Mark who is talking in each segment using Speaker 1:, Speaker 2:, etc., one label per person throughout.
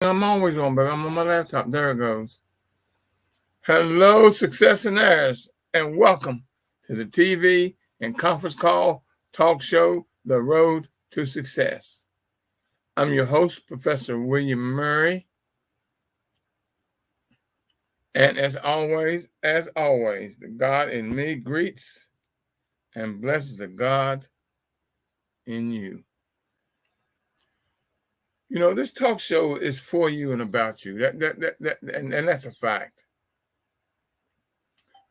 Speaker 1: I'm always on, but I'm on my laptop. There it goes. Hello, successionaires, and welcome to the TV and conference call talk show, The Road to Success. I'm your host, Professor William Murray. And as always, the God in me greets and blesses the God in you. You know, this talk show is for you and about you. And that's a fact.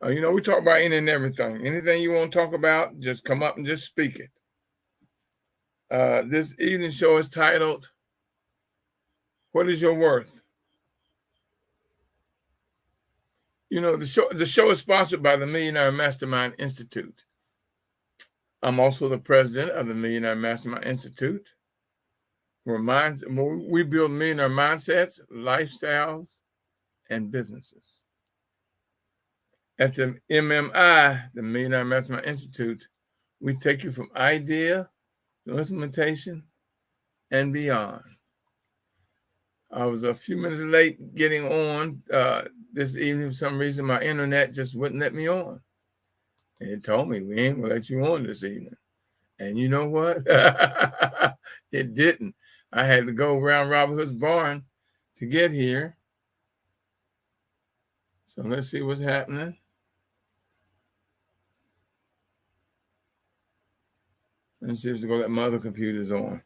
Speaker 1: We talk about any and everything. Anything you want to talk about, just come up and just speak it. This evening show is titled, What is Your Worth? You know, the show is sponsored by the Millionaire Mastermind Institute. I'm also the president of the Millionaire Mastermind Institute, where we build millionaire mindsets, lifestyles, and businesses. At the MMI, the Millionaire Mastermind Institute, we take you from idea to implementation and beyond. I was a few minutes late getting on this evening. For some reason, my internet just wouldn't let me on. And it told me, we ain't going to let you on this evening. And you know what? It didn't. I had to go around Robert Hood's barn to get here. So let's see what's happening. Let's see if it's going to let my other computers on.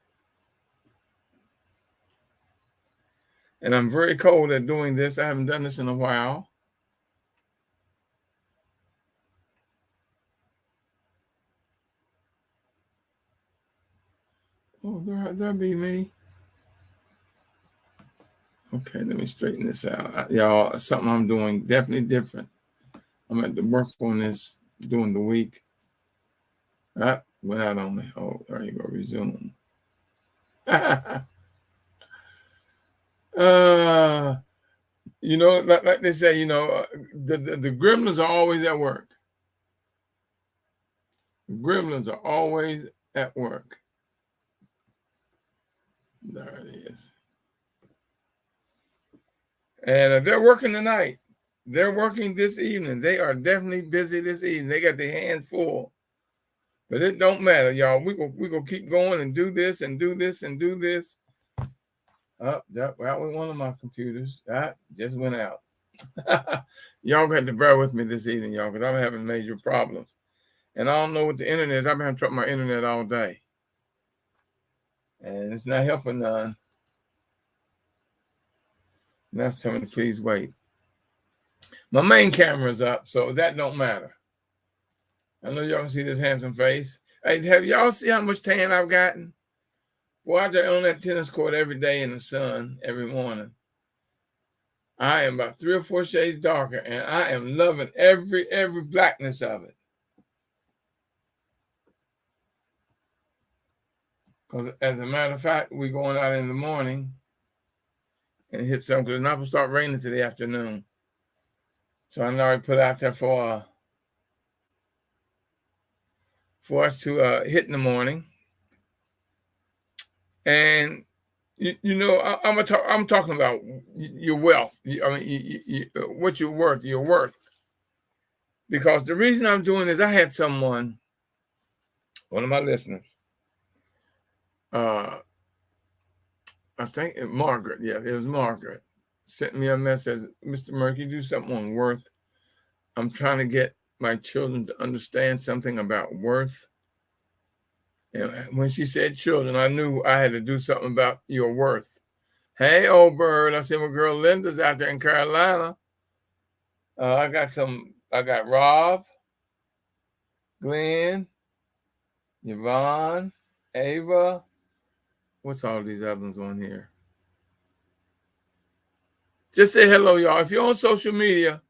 Speaker 1: And I'm very cold at doing this. I haven't done this in a while. Oh, that'll be me. Okay, let me straighten this out. Y'all, something I'm doing definitely different. I'm at to work on this during the week. That went out on me. Oh, there you go, resume. Like they say, the gremlins are always at work. The gremlins are always at work. There it is. And they're working tonight. They're working this evening. They are definitely busy this evening. They got their hands full. But it don't matter, y'all. We gonna keep going and do this and do this and do this. That was one of my computers. That just went out. Y'all got to bear with me this evening, y'all, because I'm having major problems. And I don't know what the internet is. I've been having trouble with my internet all day. And it's not helping none. And that's telling me to please wait. My main camera's up, so that don't matter. I know y'all can see this handsome face. Hey, have y'all see how much tan I've gotten? Well, out there on that tennis court every day in the sun, every morning. I am about 3 or 4 shades darker, and I am loving every blackness of it. Because as a matter of fact, we're going out in the morning and hit something, because it's not going to start raining to the afternoon. So I know I put out there for us to hit in the morning. And I'm talking about your wealth. What you're worth. Your worth. Because the reason I'm doing this, I had someone, one of my listeners, I think Margaret. Yeah, it was Margaret. Sent me a message, Mr. Murphy, do something on worth. I'm trying to get my children to understand something about worth. And when she said children, I knew I had to do something about your worth. Hey, old bird. I said, my girl Linda's out there in Carolina. I got Rob, Glenn, Yvonne, Ava. What's all these other ones on here? Just say hello, y'all. If you're on social media,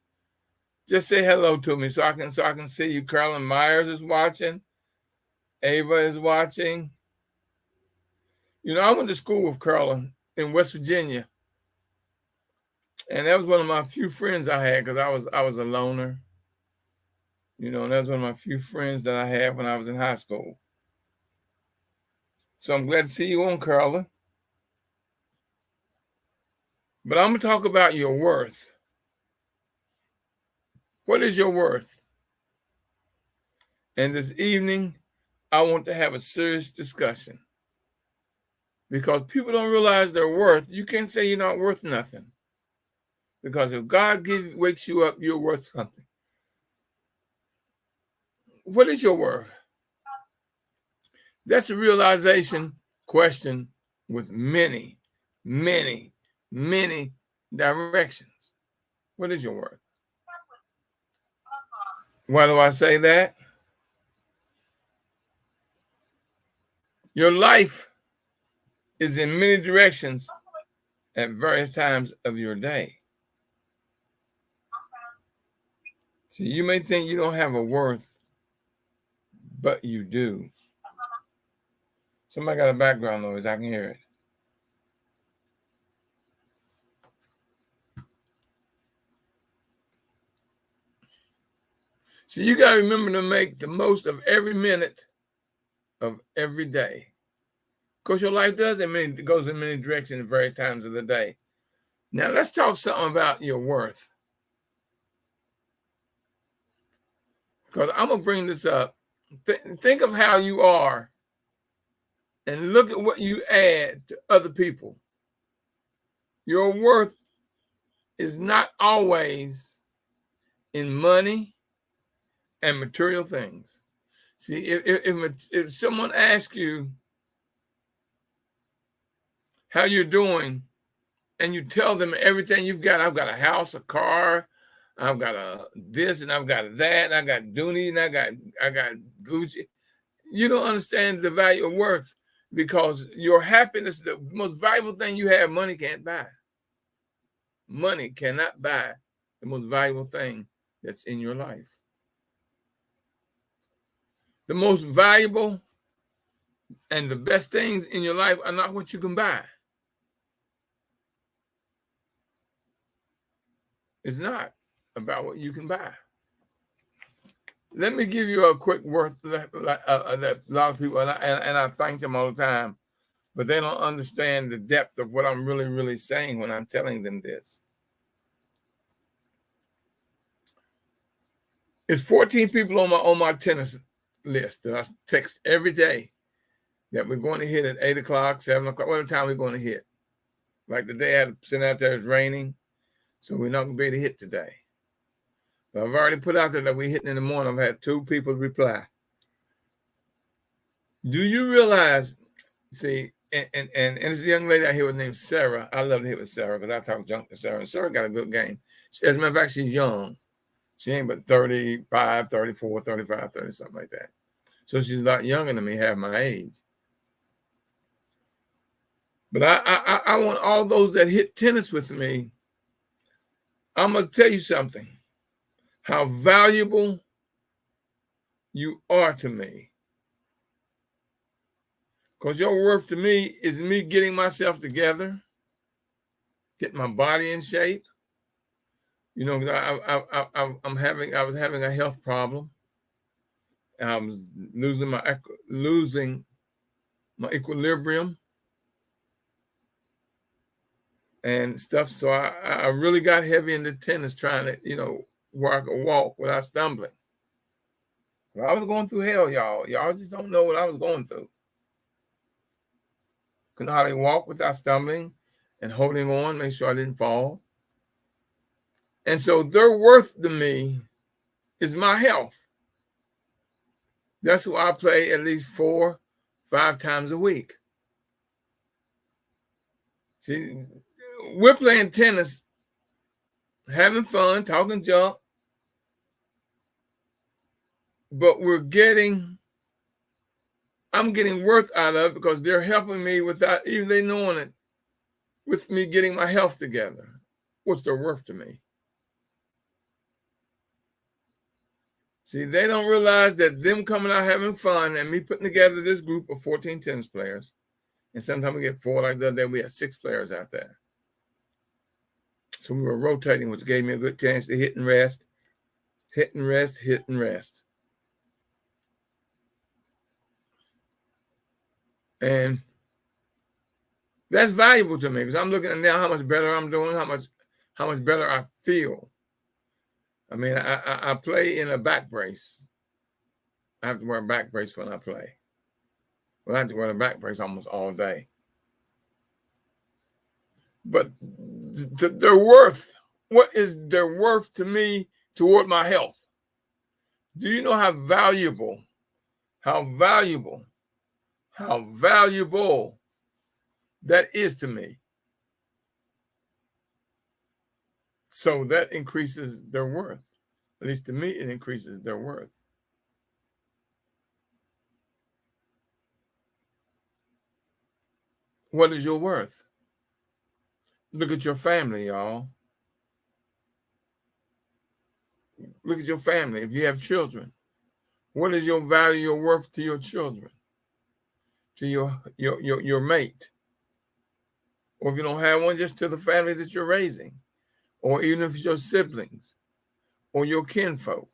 Speaker 1: just say hello to me so I can see you. Carolyn Myers is watching. Ava is watching. You know, I went to school with Carolyn in West Virginia. And that was one of my few friends I had, because I was a loner. You know, and that was one of my few friends that I had when I was in high school. So I'm glad to see you on, Carolyn. But I'm going to talk about your worth. What is your worth? And this evening, I want to have a serious discussion. Because people don't realize their worth. You can't say you're not worth nothing. Because if God wakes you up, you're worth something. What is your worth? That's a realization question with many, many, many directions. What is your worth? Why do I say that? Your life is in many directions at various times of your day. See, you may think you don't have a worth, but you do. Somebody got a background noise. I can hear it. So you got to remember to make the most of every minute of every day. Because your life goes in many directions at various times of the day. Now, let's talk something about your worth. Because I'm going to bring this up. Think of how you are and look at what you add to other people. Your worth is not always in money and material things. See, if someone asks you how you're doing and you tell them everything you've got, I've got a house, a car, I've got a this and I've got that, I got Dooney and I got Gucci. You don't understand the value of worth because your happiness, the most valuable thing you have, money can't buy. Money cannot buy the most valuable thing that's in your life. The most valuable and the best things in your life are not what you can buy. It's not about what you can buy. Let me give you a quick worth that a lot of people, and I thank them all the time, but they don't understand the depth of what I'm really, really saying when I'm telling them this. It's 14 people on my tennis list that I text every day that we're going to hit at 8 o'clock, 7 o'clock, whatever time we're going to hit. Like the day I had sent out there, it's raining, so we're not going to be able to hit today. But I've already put out there that we're hitting in the morning. I've had 2 people reply. Do you realize, see, and it's a young lady out here named Sarah. I love to hit with Sarah because I talk junk to Sarah. And Sarah got a good game. As a matter of fact, she's young. She ain't but 35, 34, 35, 30, something like that. So she's a lot younger than me, half my age. But I want all those that hit tennis with me. I'm going to tell you something. How valuable you are to me. Because your worth to me is me getting myself together, getting my body in shape. You know, I was having a health problem. I was losing my equilibrium and stuff. So I really got heavy into tennis, trying to, you know, where I could walk without stumbling. Well, I was going through hell, y'all. Y'all just don't know what I was going through. Couldn't hardly walk without stumbling and holding on, make sure I didn't fall. And so their worth to me is my health. That's why I play at least 4, 5 times a week. See, we're playing tennis, having fun, talking junk, but I'm getting worth out of it because they're helping me without even they knowing it, with me getting my health together. What's their worth to me? See, they don't realize that them coming out having fun and me putting together this group of 14 tennis players, and sometimes we get 4, like the other day we had 6 players out there. So we were rotating, which gave me a good chance to hit and rest, hit and rest, hit and rest. And That's valuable to me because I'm looking at now how much better I'm doing, how much better I feel. I mean, I play in a back brace. I have to wear a back brace when I play. Well, I have to wear a back brace almost all day. But their worth, what is their worth to me toward my health? Do you know how valuable that is to me? So that increases their worth. At least to me, it increases their worth. What is your worth? Look at your family, y'all. Look at your family. If you have children, what is your value, your worth to your children, to your mate? Or if you don't have one, just to the family that you're raising, or even if it's your siblings or your kinfolk.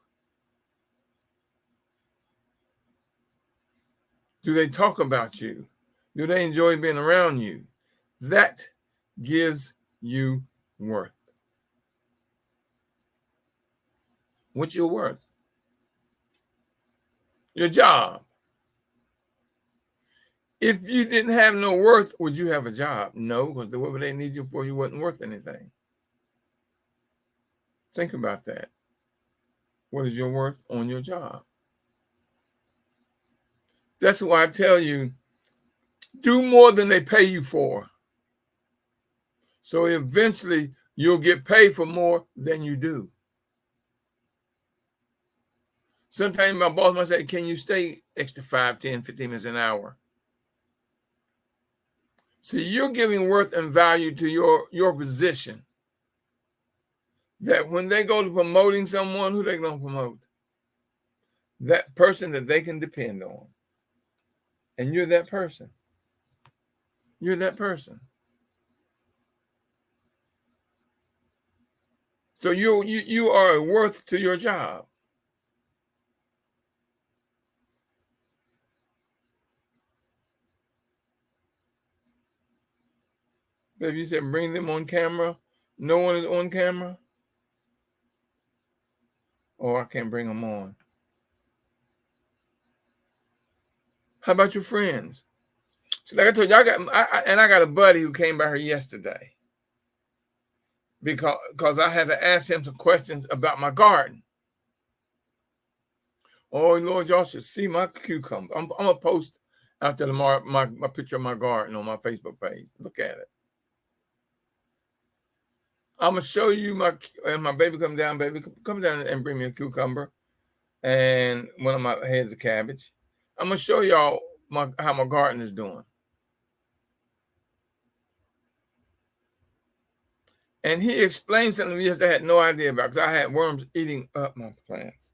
Speaker 1: Do they talk about you? Do they enjoy being around you? That gives you worth. What's your worth? Your job. If you didn't have no worth, would you have a job? No, because what would they need you for? You wasn't worth anything. Think about that. What is your worth on your job? That's why I tell you, do more than they pay you for. So eventually you'll get paid for more than you do. Sometimes my boss might say, can you stay extra 5, 10, 15 minutes an hour? See, you're giving worth and value to your position. That when they go to promoting someone, who they going to promote? That person that they can depend on. And you're that person. You're that person. So you are a worth to your job. But if you said bring them on camera, no one is on camera. Oh, I can't bring them on. How about your friends? So like I told you, I got a buddy who came by here yesterday because I had to ask him some questions about my garden. Oh Lord, y'all should see my cucumber. I'm gonna post after tomorrow my picture of my garden on my Facebook page. Look at it. I'm gonna show you my baby come down, baby come down and bring me a cucumber and one of my heads of cabbage. I'm gonna show y'all how my garden is doing. And he explained something to me yesterday I had no idea about because I had worms eating up my plants.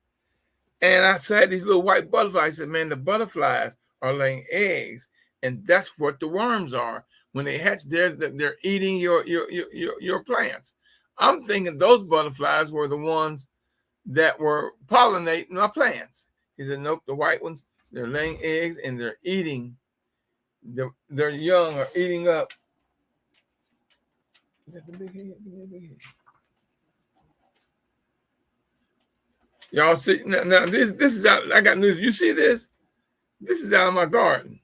Speaker 1: And I had these little white butterflies. I said, man, the butterflies are laying eggs, and that's what the worms are. When they hatch, they're eating your plants. I'm thinking those butterflies were the ones that were pollinating my plants. He said, nope, the white ones, they're laying eggs and they're eating. Their young are eating up. Is that the big head? Y'all see now this is out. I got news. You see this? This is out of my garden.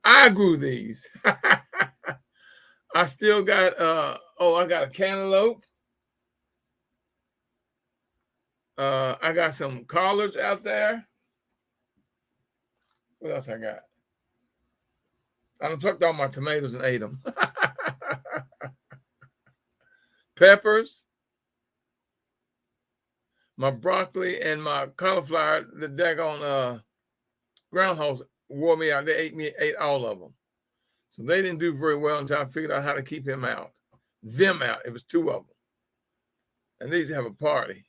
Speaker 1: I grew these. I still got I got a cantaloupe. I got some collards out there. What else I got? I plucked all my tomatoes and ate them. Peppers. My broccoli and my cauliflower, the daggone groundhogs wore me out. They ate all of them. So they didn't do very well until I figured out how to keep them out. It was 2 of them. And they used to have a party.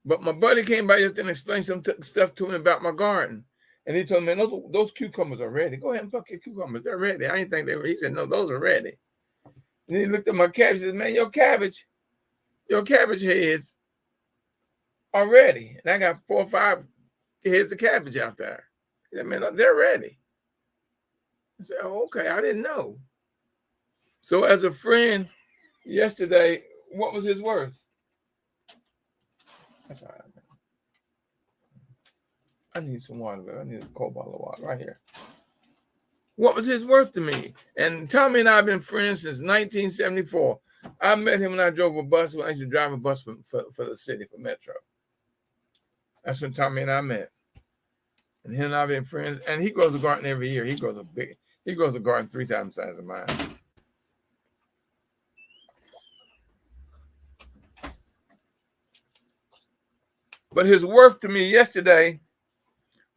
Speaker 1: But my buddy came by just and explained some stuff to me about my garden. And he told me, man, those cucumbers are ready. Go ahead and pluck your cucumbers. They're ready. I didn't think they were. He said, no, those are ready. And he looked at my cabbage and said, man, your cabbage heads are ready. And I got 4 or 5 heads of cabbage out there. He said, man, they're ready. I said, oh, okay, I didn't know. So as a friend yesterday, what was his worth? That's all right. I need some water, but I need a cold bottle of water right here. What was his worth to me? And Tommy and I have been friends since 1974. I met him when I drove a bus, when I used to drive a bus for the city, for Metro. That's when Tommy and I met. And him and I have been friends. And he grows a garden every year. He grows a garden 3 times the size of mine. But his worth to me yesterday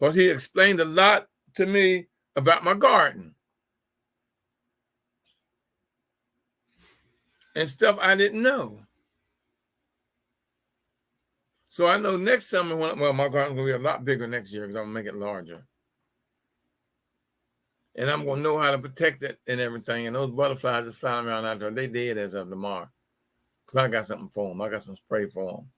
Speaker 1: was he explained a lot to me about my garden and stuff I didn't know. So I know next summer, my garden's gonna be a lot bigger next year because I'm gonna make it larger. And I'm gonna know how to protect it and everything. And those butterflies that's flying around out there, they dead as of tomorrow. Because I got something for them. I got some spray for them.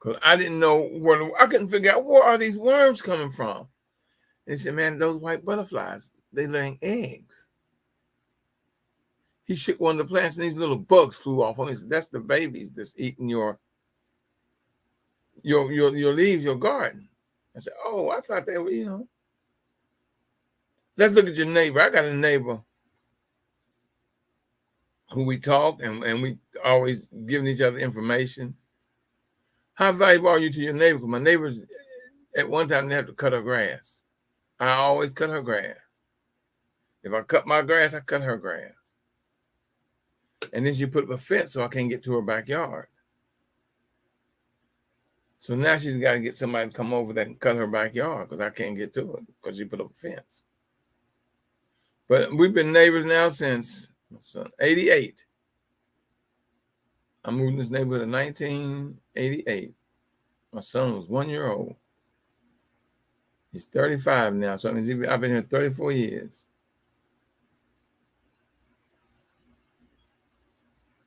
Speaker 1: Because I didn't know I couldn't figure out where are these worms coming from. And he said, man, those white butterflies, they laying eggs. He shook one of the plants and these little bugs flew off. He said, that's the babies that's eating your leaves, your garden. I said, oh, I thought they were, Let's look at your neighbor. I got a neighbor who we talk and we always giving each other information. How valuable are you to your neighbor? Because my neighbors, at one time, they have to cut her grass. I always cut her grass. If I cut my grass, I cut her grass. And then she put up a fence so I can't get to her backyard. So now she's got to get somebody to come over that can cut her backyard because I can't get to it because she put up a fence. But we've been neighbors now since 88. I moved in this neighborhood in 1988. My son was 1 year old. He's 35 now, so that means I've been here 34 years.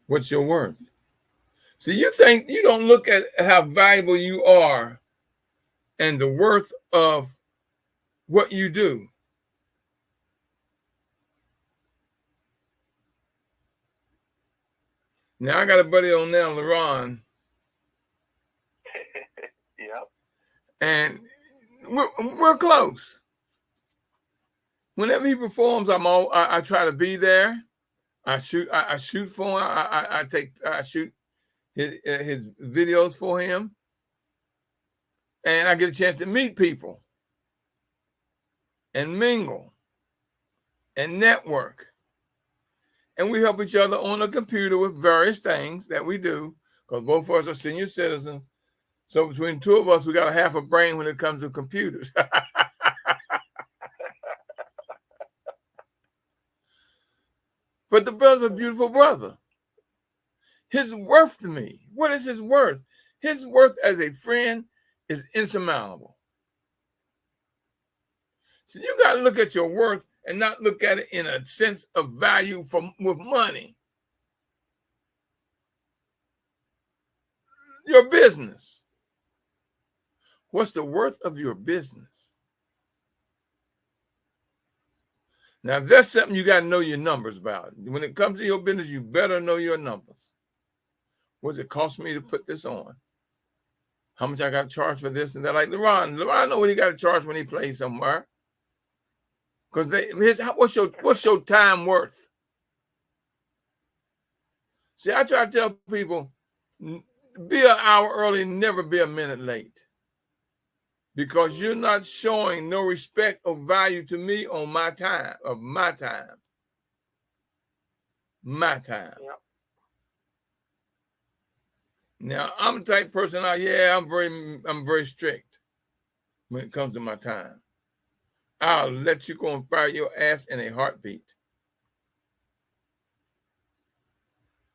Speaker 1: What's your worth? So you think you don't look at how valuable you are and the worth of what you do. Now I got a buddy on now, LaRon.
Speaker 2: Yep.
Speaker 1: And we're close. Whenever he performs, I try to be there. I shoot for him. I shoot his videos for him, and I get a chance to meet people and mingle and network. And we help each other on a computer with various things that we do, because both of us are senior citizens. So between two of us, we got a half a brain when it comes to computers. But the brother's a beautiful brother. His worth to me, what is his worth? His worth as a friend is insurmountable. So you got to look at your worth and not look at it in a sense of value with money. Your business. What's the worth of your business? Now, if that's something you got to know your numbers about. When it comes to your business, you better know your numbers. What does it cost me to put this on? How much I got to charge for this and that? Like LaRon know what he got to charge when he plays somewhere. Because what's your time worth? See, I try to tell people, be an hour early, never be a minute late. Because you're not showing no respect or value to me on my time, my time. My time.
Speaker 2: Yep.
Speaker 1: Now, I'm the type of person, I'm very strict when it comes to my time. I'll let you go and fire your ass in a heartbeat.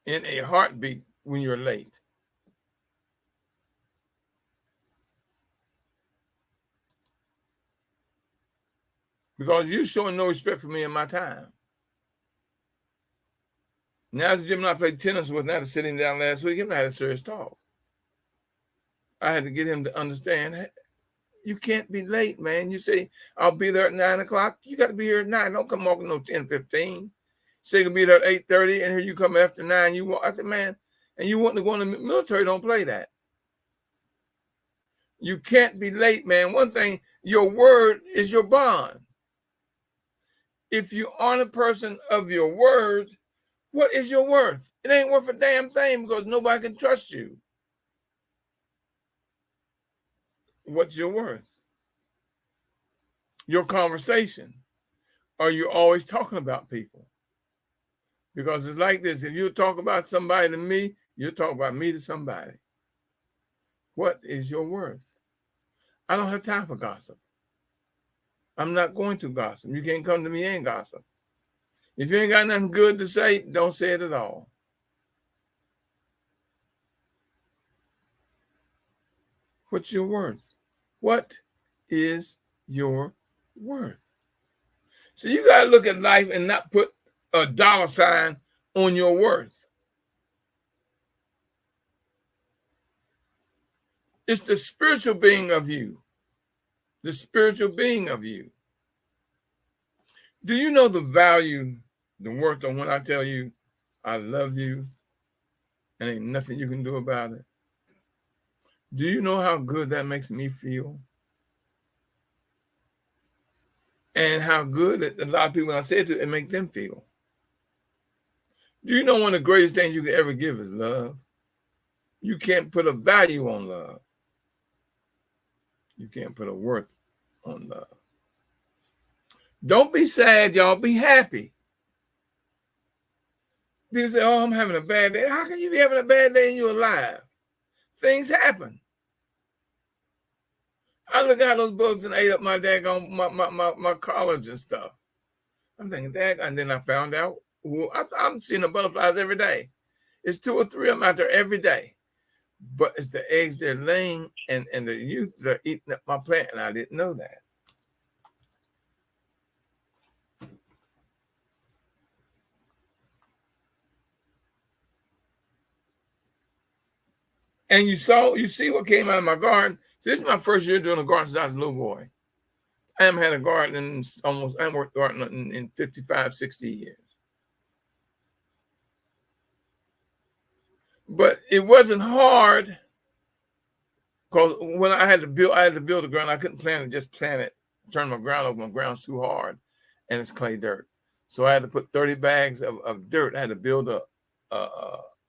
Speaker 1: In a heartbeat when you're late. Because you're showing no respect for me in my time. Now, as the gym I played tennis with, now to sit him down last week, him and I had a serious talk. I had to get him to understand, You can't be late, man. You say, I'll be there at 9 o'clock. You got to be here at 9. Don't come walking no 10:15. Say you'll be there at 8:30, and here you come after 9. You walk. I said, man, and you want to go in the military, don't play that. You can't be late, man. One thing, your word is your bond. If you aren't a person of your word, what is your worth? It ain't worth a damn thing because nobody can trust you. What's your worth? Your conversation. Are you always talking about people? Because it's like this. If you talk about somebody to me, you talk about me to somebody. What is your worth? I don't have time for gossip. I'm not going to gossip. You can't come to me and gossip. If you ain't got nothing good to say, don't say it at all. What's your worth? What is your worth? So you got to look at life and not put a dollar sign on your worth. It's the spiritual being of you. The spiritual being of you. Do you know the value, the worth of when I tell you I love you and ain't nothing you can do about it? Do you know how good that makes me feel? And how good a lot of people, when I say it to, it make them feel. Do you know one of the greatest things you can ever give is love? You can't put a value on love. You can't put a worth on love. Don't be sad, y'all. Be happy. People say, oh, I'm having a bad day. How can you be having a bad day and you're alive? Things happen. I look at those bugs and ate up my daggone my collars and stuff. I'm thinking, dag, and then I found out I'm seeing the butterflies every day. It's 2 or 3 of them out there every day. But it's the eggs they're laying and the youth they're eating up my plant, and I didn't know that. And you see what came out of my garden. So this is my first year doing a garden since I was a little boy. I haven't had a garden I haven't worked garden in 55, 60 years. But it wasn't hard because when I had to build the ground, I couldn't just plant it, turn my ground over. My ground's too hard and it's clay dirt. So I had to put 30 bags of dirt. I had to build a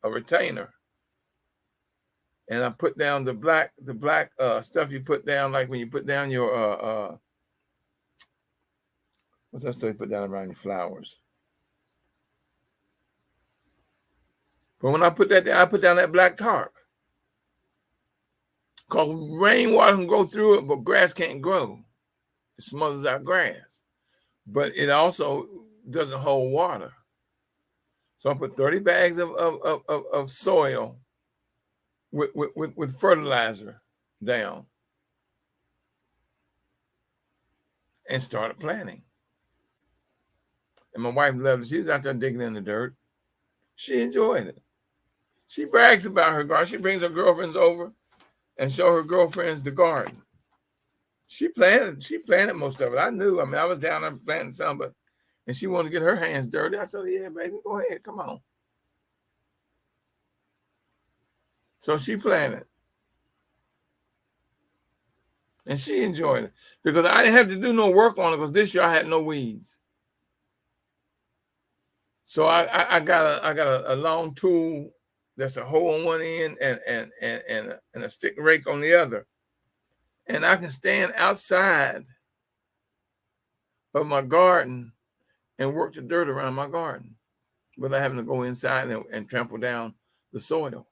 Speaker 1: retainer. And I put down the black stuff you put down, like when you put down your what's that stuff you put down around your flowers? But when I put that down, I put down that black tarp. Because rainwater can go through it, but grass can't grow. It smothers out grass. But it also doesn't hold water. So I put 30 bags of soil with fertilizer down and started planting. And my wife loved it. She was out there digging in the dirt. She enjoyed it. She brags about her garden. She brings her girlfriends over and show her girlfriends the garden. She planted most of it. I knew. I mean, I was down there planting some, and she wanted to get her hands dirty. I told her, yeah, baby, go ahead, come on. So she planted. And she enjoyed it because I didn't have to do no work on it because this year I had no weeds. So I got a long tool that's a hole on one end and a stick rake on the other. And I can stand outside of my garden and work the dirt around my garden without having to go inside and trample down the soil.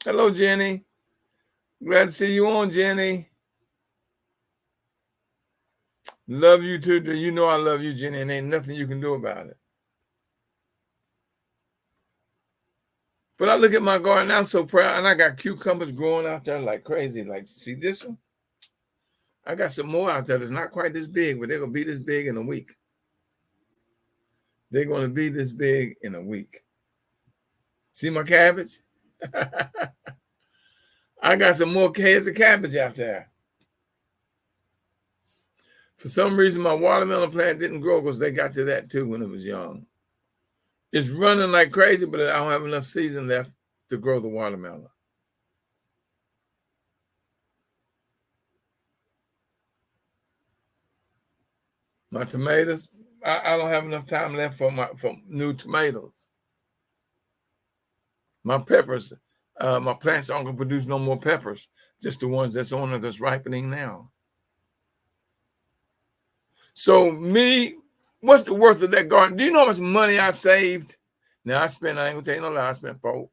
Speaker 1: Hello, Jenny. Glad to see you on, Jenny. Love you too. You know I love you, Jenny, and ain't nothing you can do about it. But I look at my garden, I'm so proud, and I got cucumbers growing out there like crazy. Like, see this one? I got some more out there that's not quite this big, but they're going to be this big in a week. They're going to be this big in a week. See my cabbage? I got some more heads of cabbage out there. For some reason, my watermelon plant didn't grow because they got to that too when it was young. It's running like crazy, but I don't have enough season left to grow the watermelon. My tomatoes, I don't have enough time left for new tomatoes. My peppers, my plants aren't going to produce no more peppers, just the ones that's on it that's ripening now. So what's the worth of that garden? Do you know how much money I saved? Now I ain't gonna tell you no lie, I spent $400,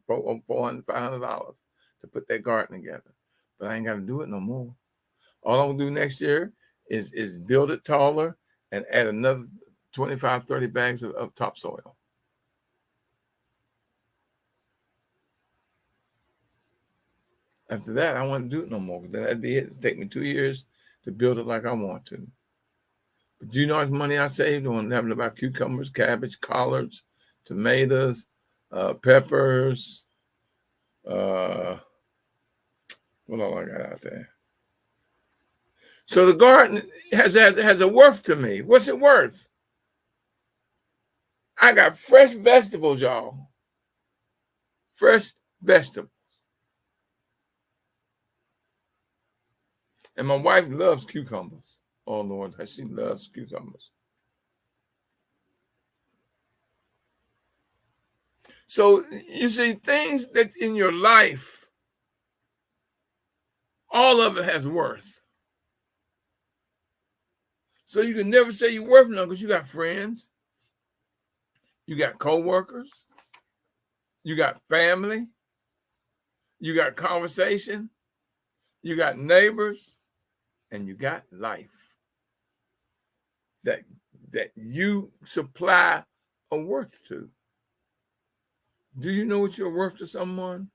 Speaker 1: $500 to put that garden together. But I ain't gotta do it no more. All I'm gonna do next year is build it taller and add another 25, 30 bags of topsoil. After that, I won't do it no more, because then that'd be it. It'd take me 2 years to build it like I want to. But do you know how much money I saved on having about cucumbers, cabbage, collards, tomatoes, peppers, what all I got out there? So the garden has a worth to me. What's it worth? I got fresh vegetables, y'all. Fresh vegetables. And my wife loves cucumbers. Oh, Lord, she loves cucumbers. So you see, things that in your life, all of it has worth. So you can never say you're worth nothing, because you got friends, you got co-workers, you got family, you got conversation, you got neighbors, and you got life that you supply a worth to. Do you know what you're worth to someone?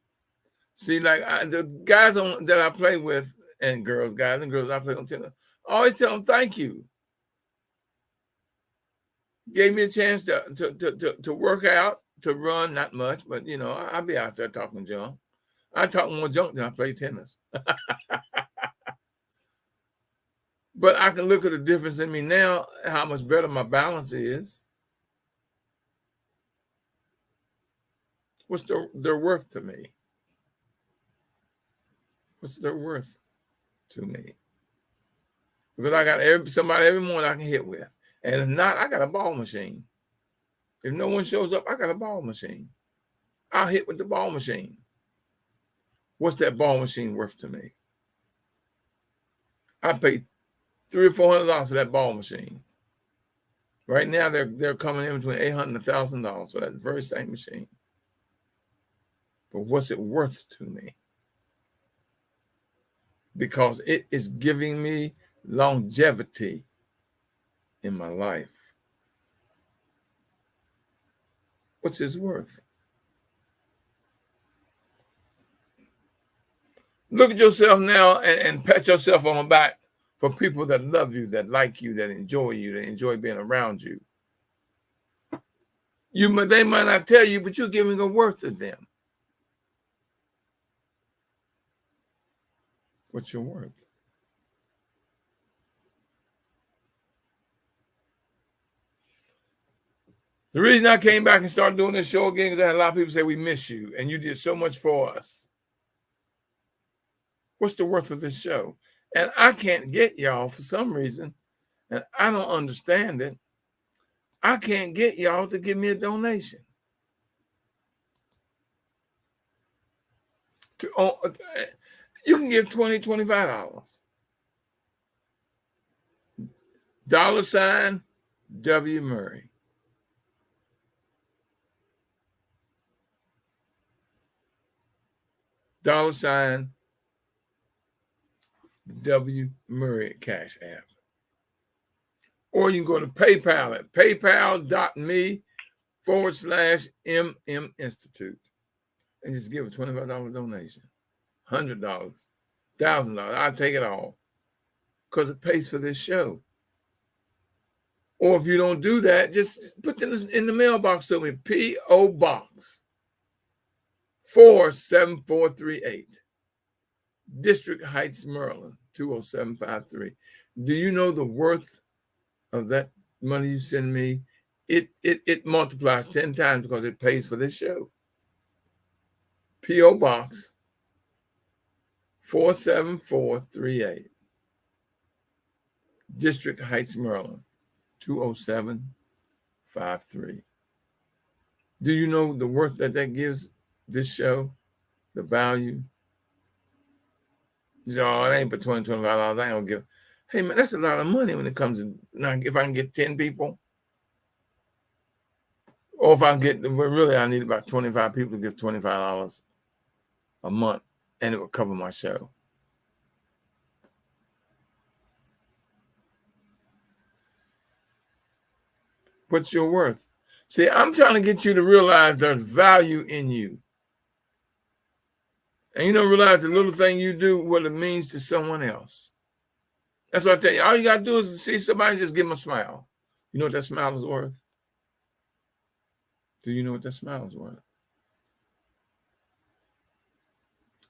Speaker 1: See, like the guys that I play with, and guys and girls I play on tennis, I always tell them thank you. Gave me a chance to work out, to run, not much, but you know, I'll be out there talking junk. I talk more junk than I play tennis. But I can look at the difference in me now, how much better my balance is. What's their worth to me? What's their worth to me? Because I got somebody every morning I can hit with. And if not, I got a ball machine. If no one shows up, I got a ball machine. I'll hit with the ball machine. What's that ball machine worth to me? I paid $300 or $400 for that ball machine. Right now, they're coming in between $800 and $1,000 for that very same machine. But what's it worth to me? Because it is giving me longevity in my life. What's its worth? Look at yourself now and pat yourself on the back for people that love you, that like you, that enjoy being around you. They might not tell you, but you're giving a worth to them. What's your worth? The reason I came back and started doing this show again is I had a lot of people say, we miss you, and you did so much for us. What's the worth of this show? And I can't get y'all for some reason, and I don't understand it. I can't get y'all to give me a donation. You can give $20, $25. $ W. Murray. $ W. Murray Cash App. Or you can go to PayPal at paypal.me/MM Institute and just give a $25 donation, $100, $1,000. I'll take it all because it pays for this show. Or if you don't do that, just put this in the mailbox to me, P.O. Box 47438, District Heights, Maryland, 20753. Do you know the worth of that money you send me? It multiplies 10 times because it pays for this show. P.O. Box 47438. District Heights, Maryland, 20753. Do you know the worth that gives this show? The value? You say, oh, it ain't but $20, $25. I ain't gonna give. Hey, man, that's a lot of money when it comes to, now, if I can get 10 people, or if I get, well, really, I need about 25 people to give $25 a month, and it will cover my show. What's your worth? See, I'm trying to get you to realize there's value in you. And you don't realize the little thing you do, what it means to someone else. That's what I tell you. All you got to do is see somebody, just give them a smile. You know what that smile is worth? Do you know what that smile is worth?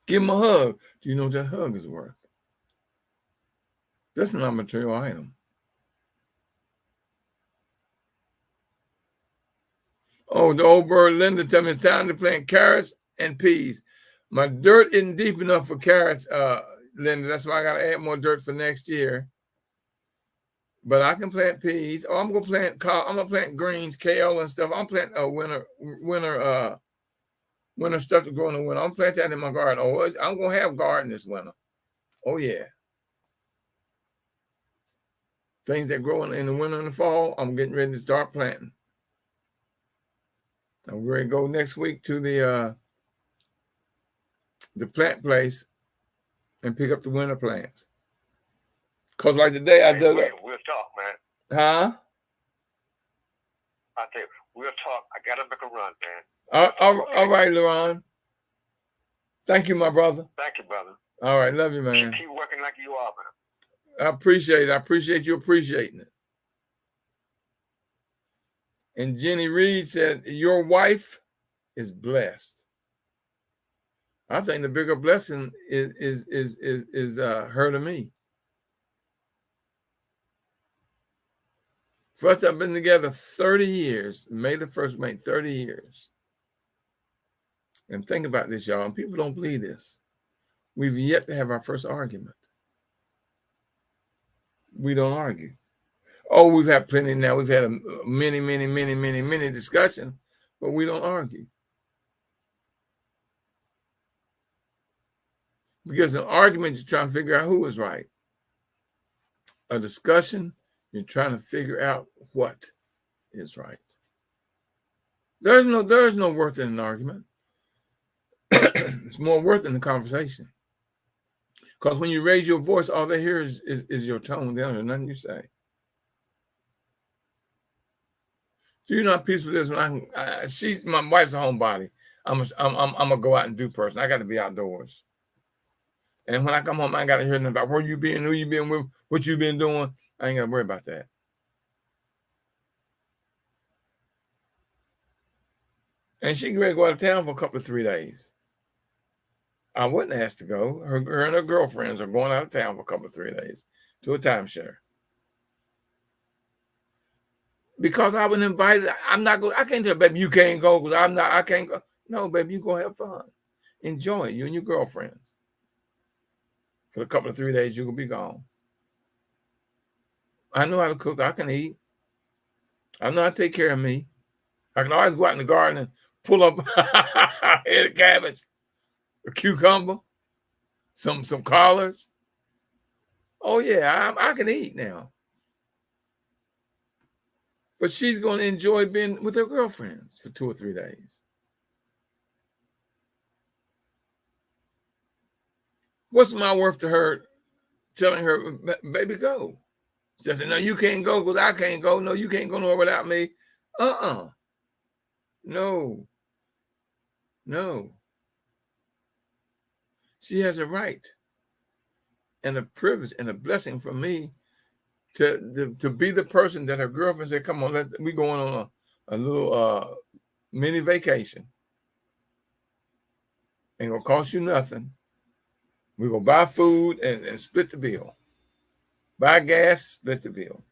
Speaker 1: Give them a hug. Do you know what that hug is worth? That's not a material item. Oh, the old bird Linda tell me it's time to plant carrots and peas. My dirt isn't deep enough for carrots, Linda. That's why I got to add more dirt for next year. But I can plant peas. Oh, I'm gonna plant greens, kale and stuff. I'm planting winter stuff to grow in the winter. I'm plant that in my garden. Oh, I'm gonna have garden this winter. Oh yeah. Things that grow in the winter and the fall, I'm getting ready to start planting. I'm ready to go next week to the plant place and pick up the winter plants. Cause like today I dug up.
Speaker 2: We'll talk, man.
Speaker 1: Huh?
Speaker 2: I tell you, we'll talk. I gotta make a run, man.
Speaker 1: All right, Leron. Thank you, my brother.
Speaker 2: Thank you, brother.
Speaker 1: All right, love you, man.
Speaker 2: Keep working like you are, man.
Speaker 1: I appreciate it. I appreciate you appreciating it. And Jenny Reed said, your wife is blessed. I think the bigger blessing is her to me. For us to have been together 30 years, May the 1st made 30 years. And think about this, y'all. And people don't believe this. We've yet to have our first argument. We don't argue. Oh, we've had plenty now. We've had many discussions, but we don't argue. Because an argument, you're trying to figure out who is right. A discussion, you're trying to figure out what is right. There is no worth in an argument. It's more worth in the conversation. Because when you raise your voice, all they hear is your tone. They don't hear nothing you say. So you're not peaceful this when my wife's a homebody. I'm gonna go out and do person. I got to be outdoors. And when I come home, I ain't got to hear nothing about where you been, who you been with, what you been doing. I ain't got to worry about that. And she can ready to go out of town for a couple of 3 days. I wasn't asked to go. Her and her girlfriends are going out of town for a couple of 3 days to a timeshare. Because I was invited, I'm not going. I can't tell baby you can't go because I can't go. No, baby, you go have fun, enjoy it, you and your girlfriends. For a couple of 3 days, you will be gone. I know how to cook. I can eat. I know how to take care of me. I can always go out in the garden and pull up a head of cabbage, a cucumber, some collards. Oh yeah, I can eat now. But she's going to enjoy being with her girlfriends for 2 or 3 days. What's my worth to her telling her, baby, go? She said, no, you can't go because I can't go. No, you can't go nowhere without me. No. She has a right and a privilege and a blessing from me to be the person that her girlfriend said, come on, we going on a little mini vacation. Ain't gonna cost you nothing. We go buy food and split the bill. Buy gas, split the bill.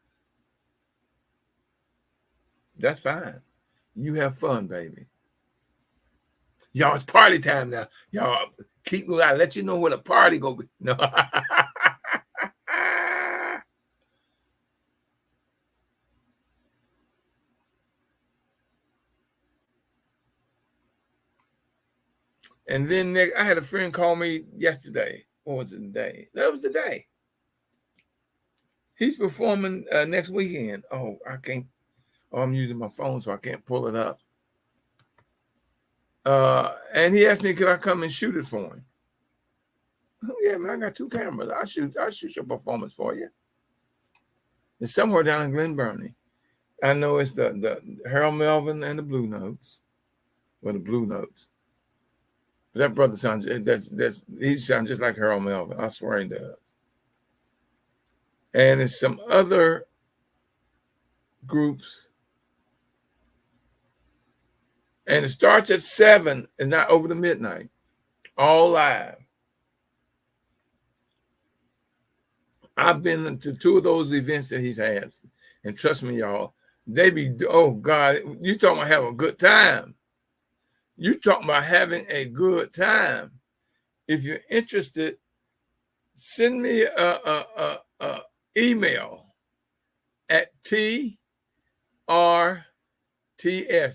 Speaker 1: That's fine. You have fun, baby. Y'all, it's party time now. Y'all keep me. I let you know where the party go be. No. And then Nick, I had a friend call me yesterday. What was it today? That was the day. He's performing next weekend. Oh, I can't. Oh, I'm using my phone, so I can't pull it up. And he asked me, could I come and shoot it for him? Oh, yeah, man, I got 2 cameras. I'll shoot your performance for you. It's somewhere down in Glen Burnie. I know it's the Harold Melvin and the Blue Notes. Well, the Blue Notes. But that brother sounds he sounds just like Harold Melvin. I swear he does. And it's some other groups. And it starts at 7. It's not over to midnight. All live. I've been to 2 of those events that he's had. And trust me, y'all, they be, oh God, you talking about having a good time. You talking about having a good time. If you're interested, send me a email at TRTS.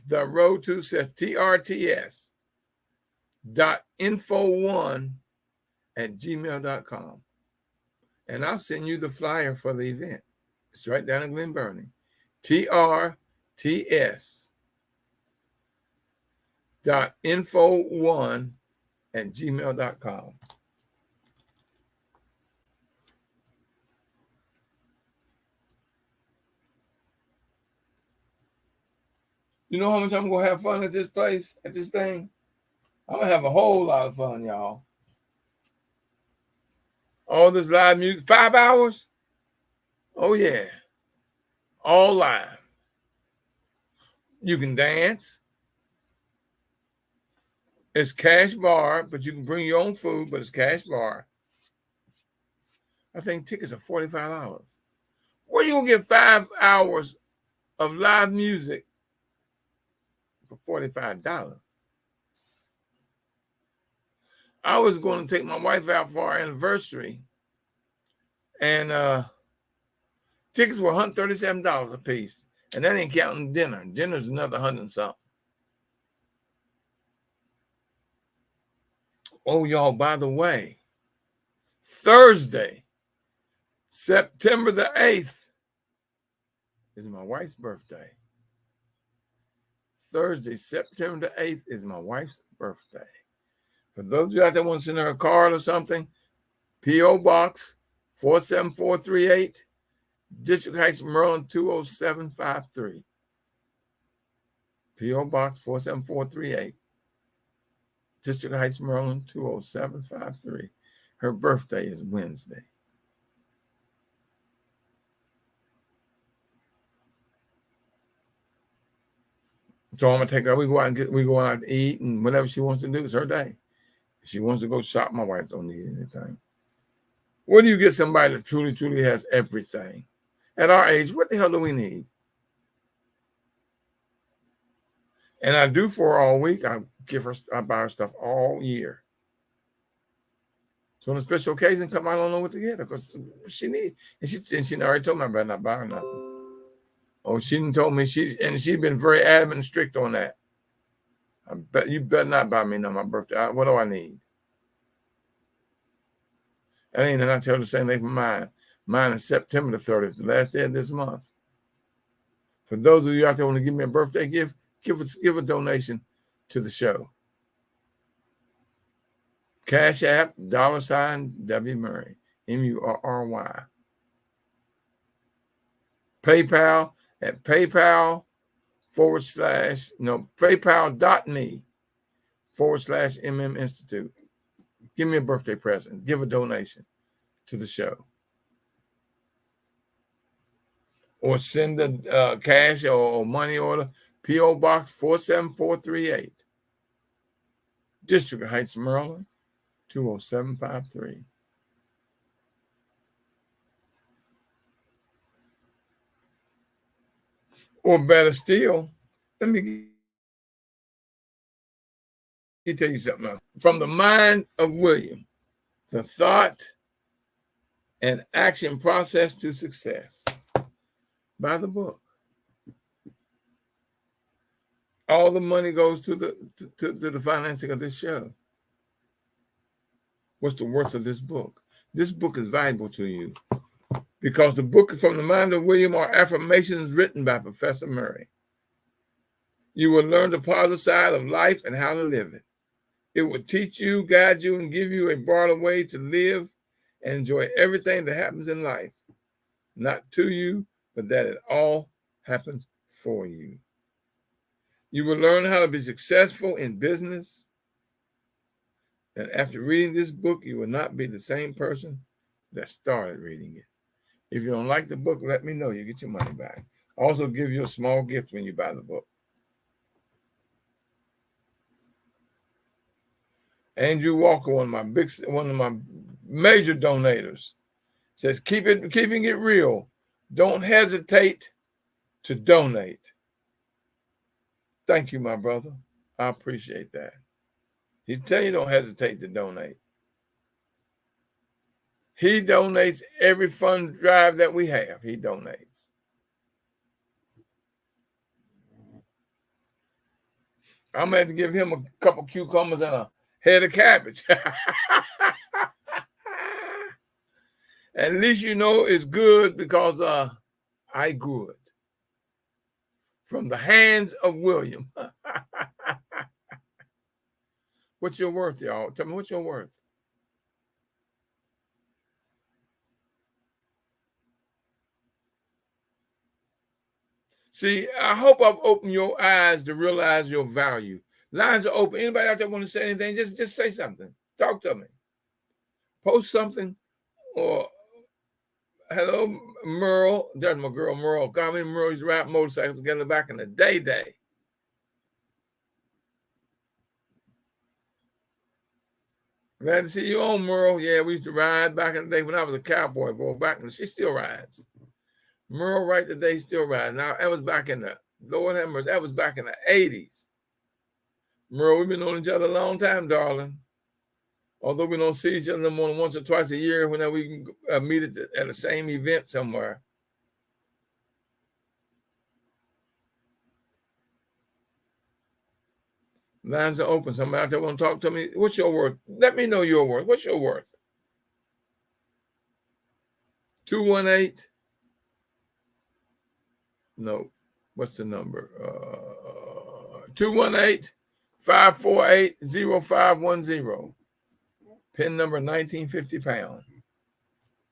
Speaker 1: The road to says TRTS.info1@gmail.com. And I'll send you the flyer for the event. It's right down in Glen Burnie. TRTS.info1@gmail.com. You know how much I'm going to have fun at this place, at this thing? I'm going to have a whole lot of fun, y'all. All this live music, 5 hours? Oh, yeah. All live. You can dance. It's cash bar, but you can bring your own food, but it's cash bar. I think tickets are $45. Where you going to get 5 hours of live music for $45? I was going to take my wife out for our anniversary, and tickets were $137 a piece, and that ain't counting dinner. Dinner's another 100 and something. Oh, y'all, by the way, Thursday, September the 8th, is my wife's birthday. Thursday, September the 8th is my wife's birthday. For those of you out there want to send her a card or something, P.O. Box 47438, District Heights, Maryland 20753. P.O. Box 47438, District Heights, Maryland 20753. Her birthday is Wednesday. So I'm gonna take her. We go out to eat, and whatever she wants to do is her day. If she wants to go shop, my wife don't need anything. Where do you get somebody that truly has everything? At our age, what the hell do we need? And I do for her all week. I buy her stuff all year. So on a special occasion, I don't know what to get her because she needs. And she already told me I better not buy her nothing. Oh, she didn't told me she's been very adamant and strict on that. I bet you better not buy me on my birthday. What do I need? And I tell her the same thing for mine. Mine is September the 30th, the last day of this month. For those of you out there who want to give me a birthday gift, give a donation to the show. Cash App, $W Murray, MURRY. PayPal at PayPal.me/MM Institute. Give me a birthday present. Give a donation to the show. Or send a cash or money order, P.O. Box 47438, District Heights, Maryland 20753. Or better still, let me tell you something else. From the mind of William, the thought and action process to success. Buy the book. All the money goes to the financing of this show. What's the worth of this book? This book is valuable to you because the book From the Mind of William are affirmations written by Professor Murray. You will learn the positive side of life and how to live it. It will teach you, guide you, and give you a broader way to live and enjoy everything that happens in life. Not to you, but that it all happens for you. You will learn how to be successful in business. And after reading this book, you will not be the same person that started reading it. If you don't like the book, let me know. You get your money back. I also give you a small gift when you buy the book. Andrew Walker, one of my major donators, says, keeping it real. Don't hesitate to donate. Thank you, my brother. I appreciate that. He's telling you don't hesitate to donate. He donates every fund drive that we have. He donates. I'm going to have to give him a couple cucumbers and a head of cabbage. At least you know it's good because I grew it from the hands of William. What's your worth, y'all? Tell me what's your worth. See, I hope I've opened your eyes to realize your value. Lines are open. Anybody out there want to say anything? Just say something. Talk to me. Post something. Or hello, Merle. That's my girl, Merle. God, me Merle used to ride motorcycles together back in the day. Glad to see you on, Merle. Yeah, we used to ride back in the day when I was a cowboy, boy. She still rides. Merle right today still rides. Now, that was back in the, Lord have mercy, that was back in the 80s. Merle, we've been knowing each other a long time, darling. Although we don't see each other more than once or twice a year, whenever we can meet at the same event somewhere. Lines are open. Somebody out there want to talk to me? What's your worth? Let me know your worth. What's your worth? 218. No. What's the number? 218-548-0510. PIN number 1950 pound.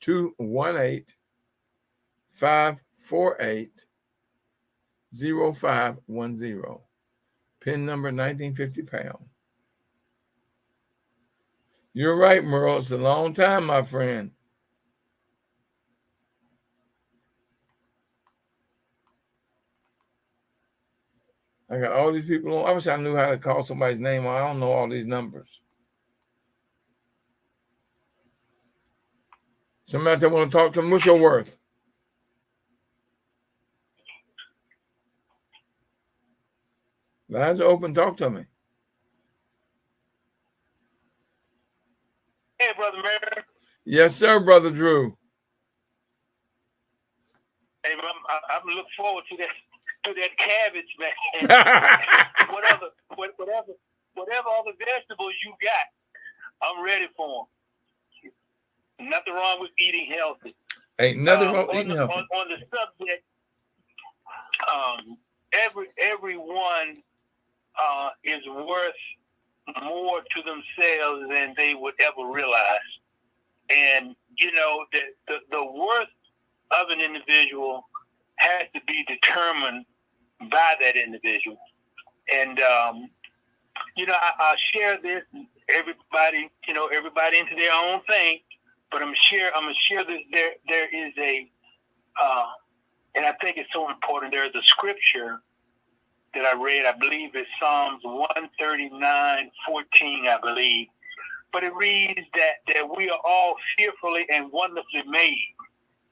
Speaker 1: 218-548-0510. PIN number 1950 pound. You're right, Merle. It's a long time, my friend. I got all these people on. I wish I knew how to call somebody's name. I don't know all these numbers. Somebody out there want to talk to them. What's your worth? Lines are open. Talk to me.
Speaker 2: Hey, Brother Mary.
Speaker 1: Yes, sir, Brother Drew.
Speaker 2: Hey, I'm looking forward to that cabbage, man. whatever other vegetables you got, I'm ready for them. Nothing wrong with eating healthy.
Speaker 1: Ain't nothing wrong with eating healthy.
Speaker 2: On the subject, everyone is worth more to themselves than they would ever realize. And, you know, the worth of an individual has to be determined by that individual. And, you know, I share this, everybody into their own thing, but I'm gonna share this. There is and I think it's so important. There's a scripture that I read, I believe it's Psalms 139:14, I believe. but it reads that we are all fearfully and wonderfully made.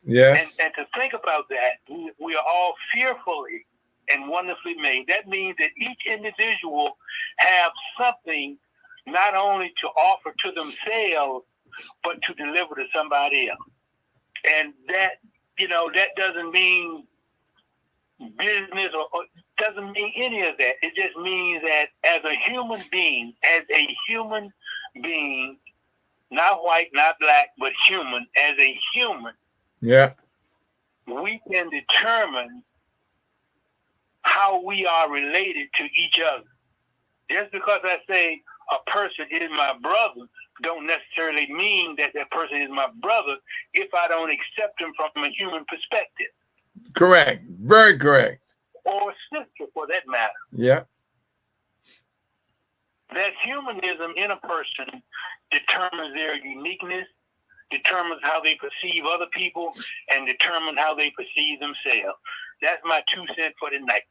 Speaker 1: Yes.
Speaker 2: And to think about that, we are all fearfully and wonderfully made. That means that each individual have something not only to offer to themselves, but to deliver to somebody else. And that, that doesn't mean business or doesn't mean any of that. It just means that as a human being, not white, not black, but human, as a human,
Speaker 1: yeah,
Speaker 2: we can determine how we are related to each other. Just because I say a person is my brother don't necessarily mean that that person is my brother if I don't accept him from a human perspective.
Speaker 1: correct. Very correct.
Speaker 2: Or sister, for that matter.
Speaker 1: Yeah.
Speaker 2: That humanism in a person determines their uniqueness, determines how they perceive other people, and determines how they perceive themselves. That's my 2 cents for tonight.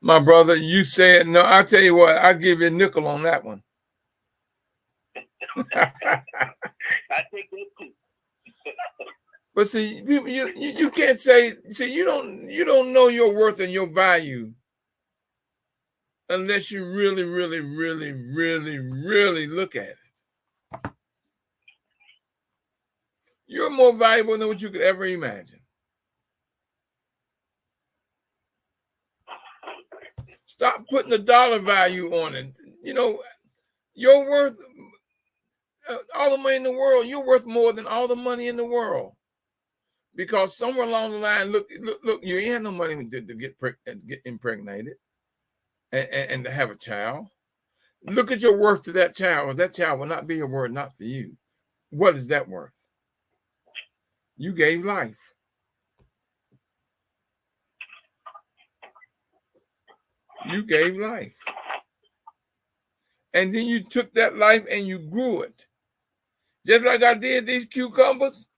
Speaker 1: My brother, you said, no, I'll tell you what, I'll give you a nickel on that one.
Speaker 2: I think that too.
Speaker 1: But see, you can't say, see, you don't know your worth and your value unless you really, really, really, really, really look at it. You're more valuable than what you could ever imagine. Stop putting a dollar value on it. You're worth all the money in the world. You're worth more than all the money in the world. Because somewhere along the line, look, you ain't had no money to get impregnated and to have a child. Look at your worth to that child, or that child will not be your worth, not for you. What is that worth? You gave life. You gave life. And then you took that life and you grew it. Just like I did these cucumbers,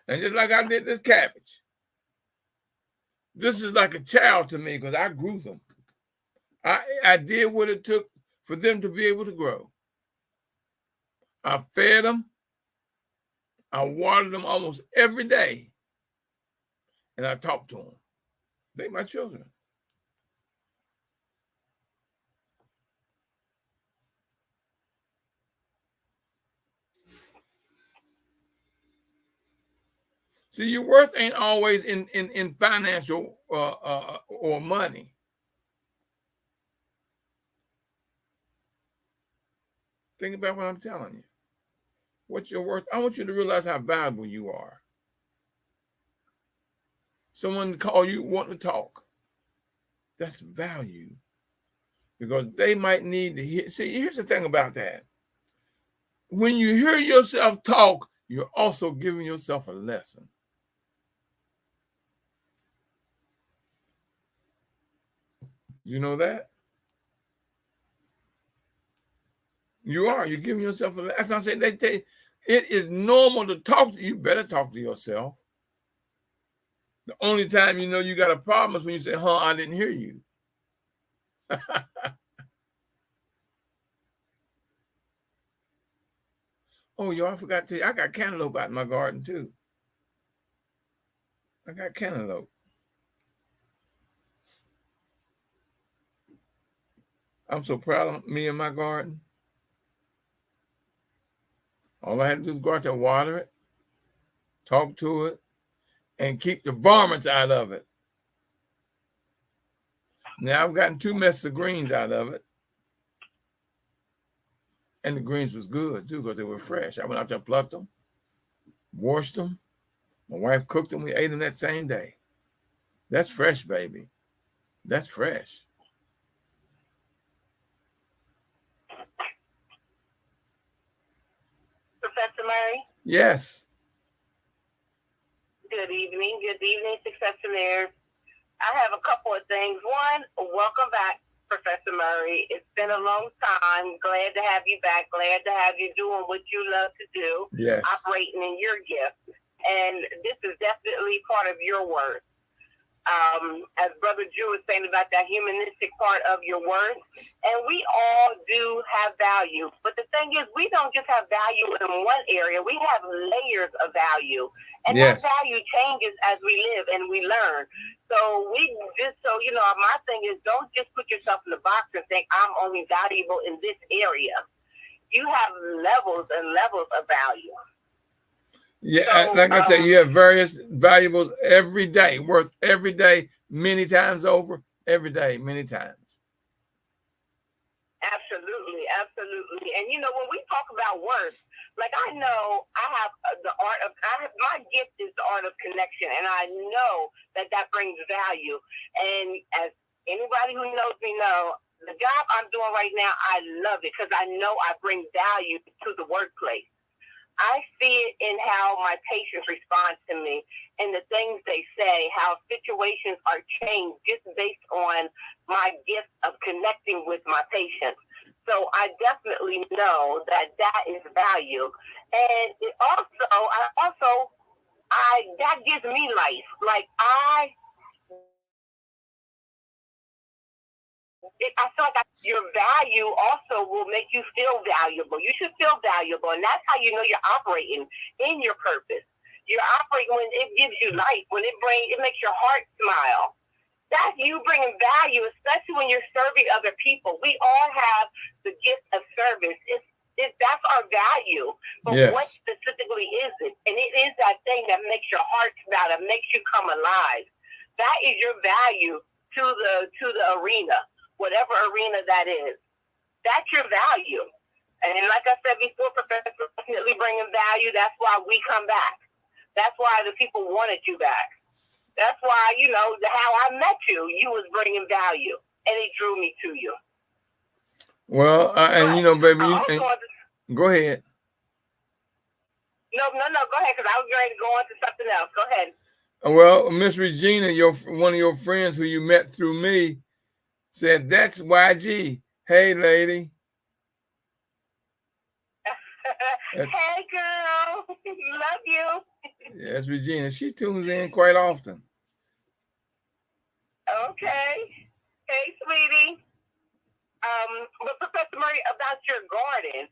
Speaker 1: and just like I did this cabbage. This is like a child to me because I grew them. I did what it took for them to be able to grow. I fed them. I watered them almost every day. And I talked to them. They're my children. See, your worth ain't always in financial or money. Think about what I'm telling you. What's your worth? I want you to realize how valuable you are. Someone call you wanting to talk. That's value. Because they might need to hear. See, here's the thing about that. When you hear yourself talk, you're also giving yourself a lesson. You know that? You are. You're giving yourself a lesson. That's what I say. They tell you, it is normal to talk to you. You better talk to yourself. The only time you know you got a problem is when you say, I didn't hear you. Oh, y'all, I forgot to tell you, I got cantaloupe out in my garden too. I got cantaloupe. I'm so proud of me and my garden. All I had to do is go out there, water it, talk to it, and keep the varmints out of it. Now I've gotten 2 messes of greens out of it. And the greens was good too because they were fresh. I went out there, plucked them, washed them. My wife cooked them. We ate them that same day. That's fresh, baby. That's fresh.
Speaker 3: Professor Murray?
Speaker 1: Yes.
Speaker 3: Good evening. Good evening, Successionaires. I have a couple of things. One, welcome back, Professor Murray. It's been a long time. Glad to have you back. Glad to have you doing what you love to do.
Speaker 1: Yes.
Speaker 3: Operating in your gift. And this is definitely part of your work. as Brother Drew was saying about that humanistic part of your worth. And we all do have value. But the thing is, we don't just have value in one area. We have layers of value. And
Speaker 1: Yes.
Speaker 3: that value changes as we live and we learn. So my thing is, don't just put yourself in the box and think I'm only valuable in this area. You have levels and levels of value.
Speaker 1: Yeah,
Speaker 3: So,
Speaker 1: like I said, you have various valuables every day, worth every day, many times over, every day, many times.
Speaker 3: Absolutely, absolutely. And when we talk about worth, like I know I have my gift is the art of connection, and I know that brings value. And as anybody who knows me know, the job I'm doing right now, I love it because I know I bring value to the workplace. I see it in how my patients respond to me and the things they say, how situations are changed just based on my gift of connecting with my patients. So I definitely know that is value. And that gives me life. Like I feel like your value also will make you feel valuable. You should feel valuable, and that's how you know you're operating in your purpose. You're operating when it gives you life, when it makes your heart smile. That's you bringing value, especially when you're serving other people. We all have the gift of service. That's our value. But
Speaker 1: Yes.
Speaker 3: What specifically is it? And it is that thing that makes your heart smile, that makes you come alive. That is your value to the arena. Whatever arena that is, that's your value. And like I said before, Professor, definitely bringing value. That's why we come back. That's why the people wanted you back. That's why, how I met you was bringing value, and it drew me to you.
Speaker 1: Well, baby, go ahead.
Speaker 3: No, go ahead, because I was ready to go on to something else. Go ahead.
Speaker 1: Well, Miss Regina, one of your friends who you met through me, said, that's YG. Hey, lady.
Speaker 3: Hey, girl. Love you.
Speaker 1: Yes, Regina. She tunes in quite often.
Speaker 3: Okay. Hey, sweetie. But Professor Murray, about your garden,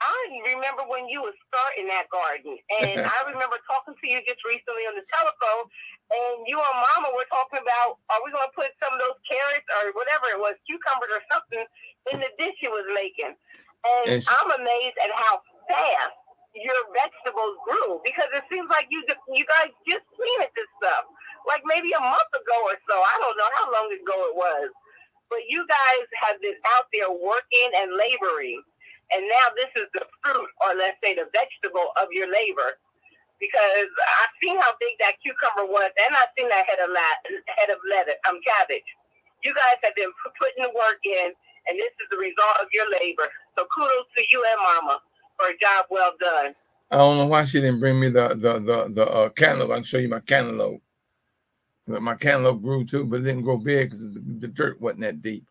Speaker 3: I remember when you were starting that garden, and I remember talking to you just recently on the telephone, and you and Mama were talking about, are we going to put some of those carrots or whatever it was, cucumbers or something, in the dish you was making. And I'm amazed at how fast your vegetables grew, because it seems like you guys just planted this stuff, like maybe a month ago or so. I don't know how long ago it was, but you guys have been out there working and laboring. And now this is the fruit, or let's say the vegetable of your labor. Because I've seen how big that cucumber was, and I've seen that head of lettuce, cabbage. You guys have been putting the work in, and this is the result of your labor. So kudos to you and Mama for a job well done.
Speaker 1: I don't know why she didn't bring me the cantaloupe. I can show you my cantaloupe. My cantaloupe grew too, but it didn't grow big because the dirt wasn't that deep.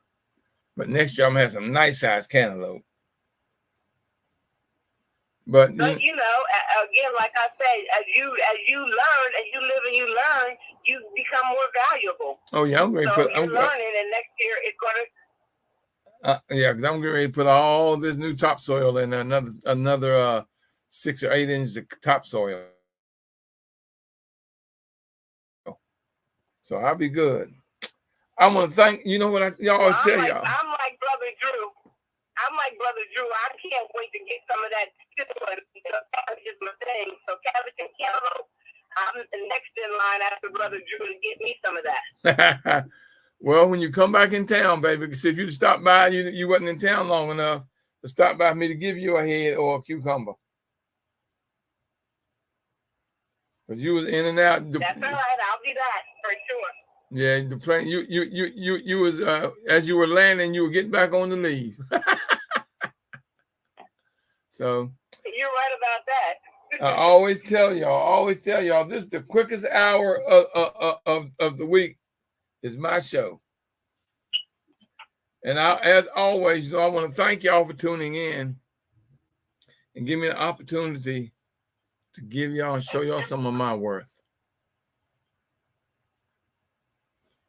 Speaker 1: But next year I'm gonna have some nice sized cantaloupe. But
Speaker 3: again, like I say, as you learn, as you live and you learn, you become more valuable.
Speaker 1: Oh yeah, I'm going to put.
Speaker 3: I'm learning, and next year it's going
Speaker 1: to. Yeah, because I'm getting ready to put all this new topsoil in another 6 or 8 inches of topsoil. So I'll be good. I want to thank. You know what y'all tell y'all.
Speaker 3: I'm like Brother Drew. I can't wait to get some of that too. Cabbage is my thing. So cabbage and cantaloupe. I'm next in line after Brother Drew to get me some of that.
Speaker 1: Well, when you come back in town, baby, because if you stopped by, you wasn't in town long enough to stop by me to give you a head or a cucumber. But you was in and out.
Speaker 3: That's all right. I'll be back for sure.
Speaker 1: Yeah, the plane. You was as you were landing, you were getting back on the leave. So
Speaker 3: you're right about that.
Speaker 1: I always tell y'all, this is the quickest hour of the week is my show. And as always, I want to thank y'all for tuning in and give me an opportunity to give y'all and show y'all some of my worth.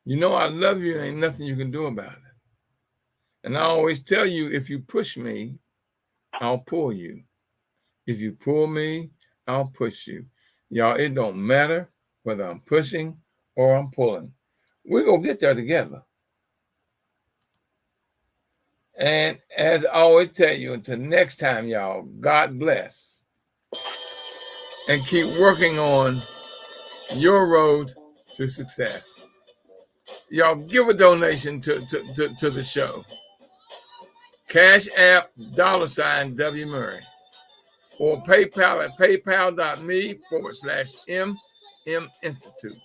Speaker 1: You know I love you and ain't nothing you can do about it. And I always tell you, if you push me, I'll pull you. If you pull me, I'll push you. Y'all, it don't matter whether I'm pushing or I'm pulling. We're going to get there together. And as I always tell you, until next time, y'all, God bless. And keep working on your road to success. Y'all give a donation to the show. Cash App, $W Murray. Or PayPal at paypal.me/MM Institute.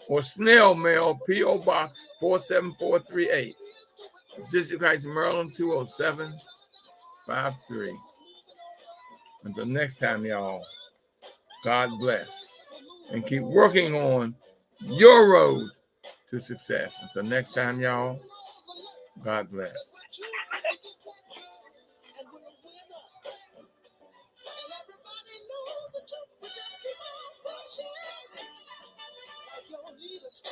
Speaker 1: Or snail mail, P.O. Box 47438. District Heights, Maryland 20753. Until next time, y'all, God bless. And keep working on your road to success. Until next time, y'all, God bless. Your leader's